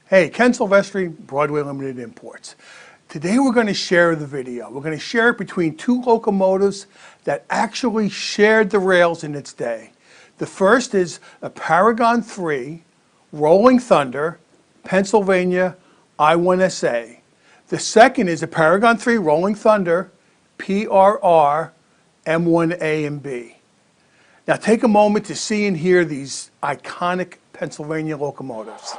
Hey, Ken Silvestri, Broadway Limited Imports. Today we're going to share the video. We're going to share it between two locomotives that actually shared the rails in its day. The first is a Paragon3 Rolling Thunder, Pennsylvania I1sa. The second is a Paragon3 Rolling Thunder, PRR, M1a and B. Now take a moment to see and hear these iconic Pennsylvania locomotives.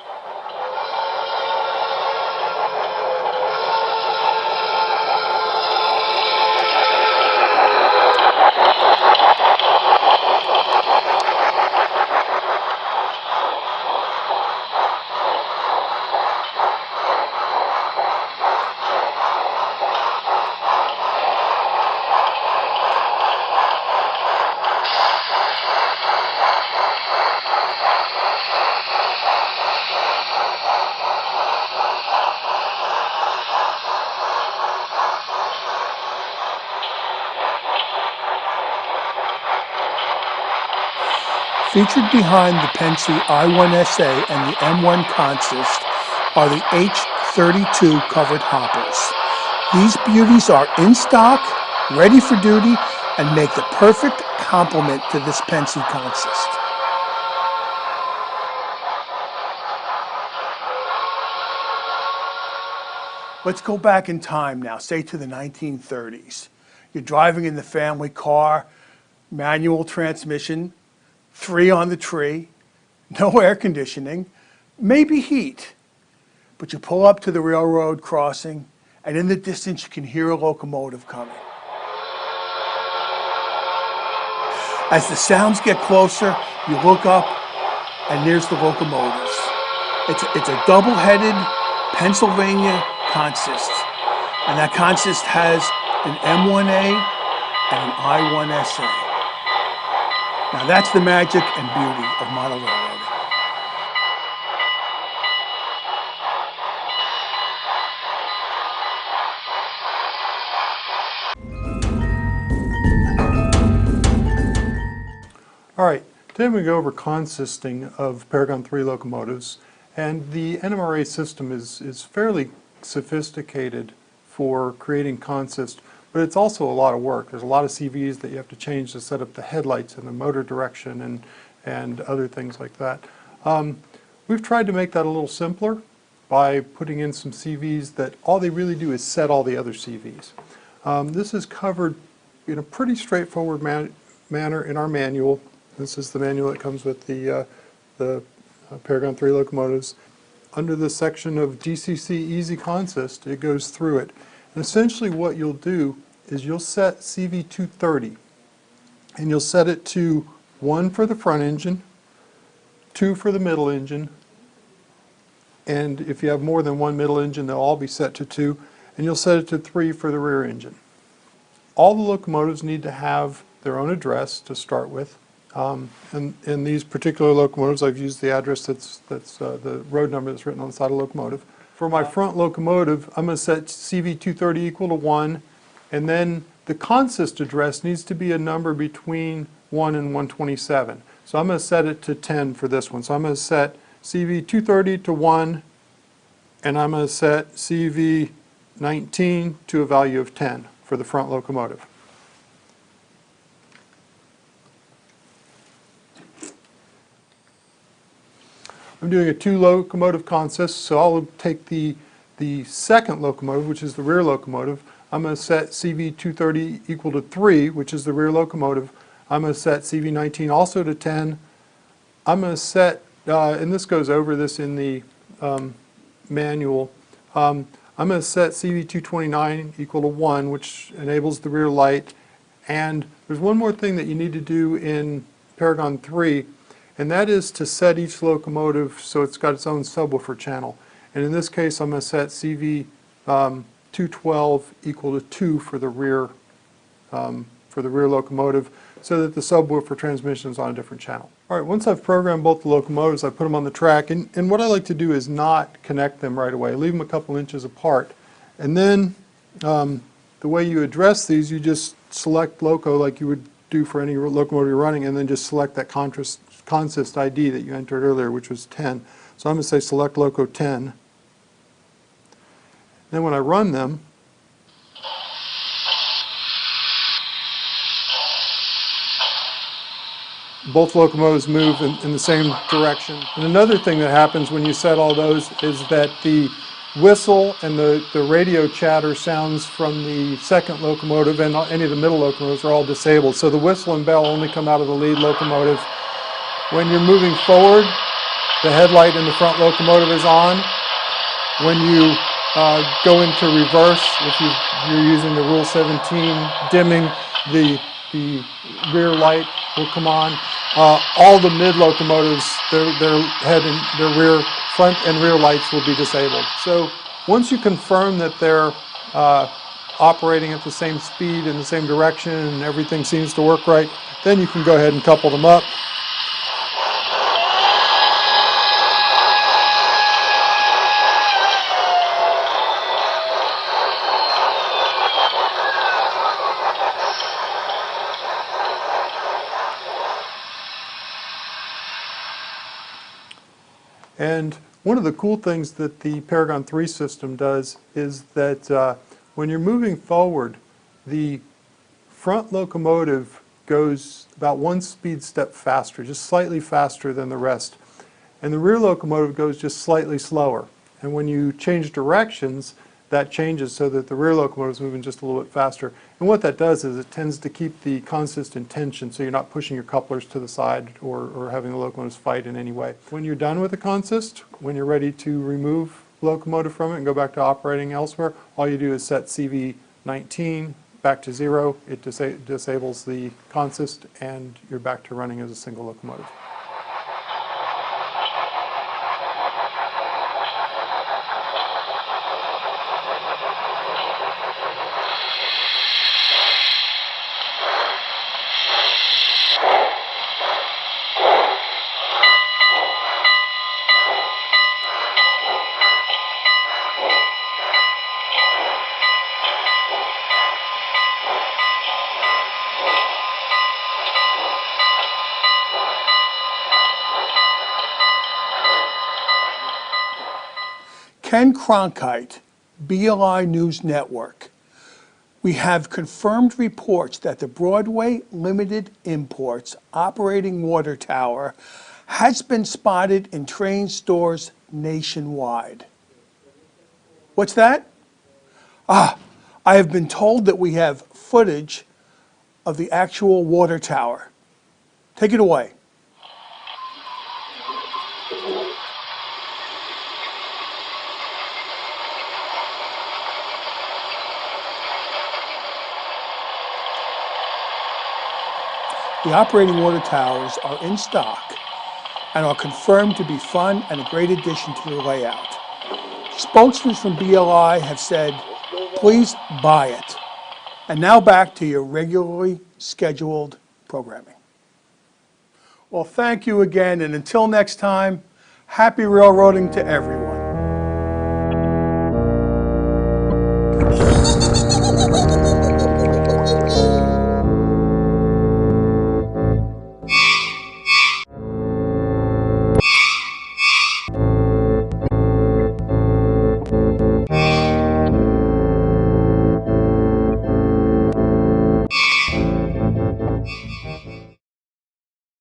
Featured behind the Pennsy I1sa and the M1 consist are the H32 covered hoppers. These beauties are in stock, ready for duty, and make the perfect complement to this Pennsy consist. Let's go back in time now, say to the 1930s. You're driving in the family car, manual transmission, 3 on the tree, no air conditioning, maybe heat. But you pull up to the railroad crossing, and in the distance you can hear a locomotive coming. As the sounds get closer, you look up, and there's the locomotives. It's a double-headed Pennsylvania consist, and that consist has an M1a and an I1sa. Now that's the magic and beauty of model railroading. All right, today we go over consisting of Paragon 3 locomotives, and the M1a system is fairly sophisticated for creating consist, but it's also a lot of work. There's a lot of CVs that you have to change to set up the headlights and the motor direction and other things like that. We've tried to make that a little simpler by putting in some CVs that all they really do is set all the other CVs. This is covered in a pretty straightforward manner in our manual. This is the manual that comes with the Paragon 3 locomotives. Under the section of GCC Easy Consist, it goes through it. And essentially what you'll do is you'll set CV230, and you'll set it to 1 for the front engine, 2 for the middle engine, and if you have more than one middle engine, they'll all be set to 2, and you'll set it to 3 for the rear engine. All the locomotives need to have their own address to start with. And in these particular locomotives, I've used the address that's the road number that's written on the side of the locomotive. For my front locomotive, I'm going to set CV230 equal to 1, and then the consist address needs to be a number between 1 and 127. So I'm going to set it to 10 for this one. So I'm going to set CV230 to 1, and I'm going to set CV19 to a value of 10 for the front locomotive. I'm doing a 2 locomotive consist, so I'll take the second locomotive, which is the rear locomotive. I'm going to set CV230 equal to 3, which is the rear locomotive. I'm going to set CV19 also to 10. I'm going to set, and this goes over this in the manual, I'm going to set CV229 equal to 1, which enables the rear light. And there's one more thing that you need to do in Paragon 3, and that is to set each locomotive so it's got its own subwoofer channel. And in this case, I'm going to set CV212 equal to 2 for the rear locomotive, so that the subwoofer transmission is on a different channel. All right, once I've programmed both the locomotives, I put them on the track, and what I like to do is not connect them right away. Leave them a couple inches apart, and then the way you address these, you just select loco like you would do for any locomotive you're running, and then just select that consist ID that you entered earlier, which was 10. So I'm going to say select loco 10. Then when I run them, both locomotives move in the same direction. And another thing that happens when you set all those is that the whistle and the radio chatter sounds from the second locomotive and any of the middle locomotives are all disabled. So the whistle and bell only come out of the lead locomotive. When you're moving forward, the headlight in the front locomotive is on. When you go into reverse, if you're using the Rule 17 dimming, the rear light will come on. All the mid locomotives, their head and their rear, front and rear lights will be disabled. So once you confirm that they're operating at the same speed in the same direction and everything seems to work right, then you can go ahead and couple them up. And one of the cool things that the Paragon 3 system does is that when you're moving forward, the front locomotive goes about one speed step faster, just slightly faster than the rest. And the rear locomotive goes just slightly slower. And when you change directions, that changes so that the rear locomotive is moving just a little bit faster. And what that does is it tends to keep the consist in tension so you're not pushing your couplers to the side or having the locomotives fight in any way. When you're done with the consist, when you're ready to remove the locomotive from it and go back to operating elsewhere, all you do is set CV19 back to 0. It disables the consist and you're back to running as a single locomotive. Ken Cronkite, BLI News Network. We have confirmed reports that the Broadway Limited Imports operating water tower has been spotted in train stores nationwide. What's that? I have been told that we have footage of the actual water tower. Take it away. The operating water towers are in stock and are confirmed to be fun and a great addition to the layout. Spokesmen from BLI have said, please buy it. And now back to your regularly scheduled programming. Well, thank you again, and until next time, happy railroading to everyone.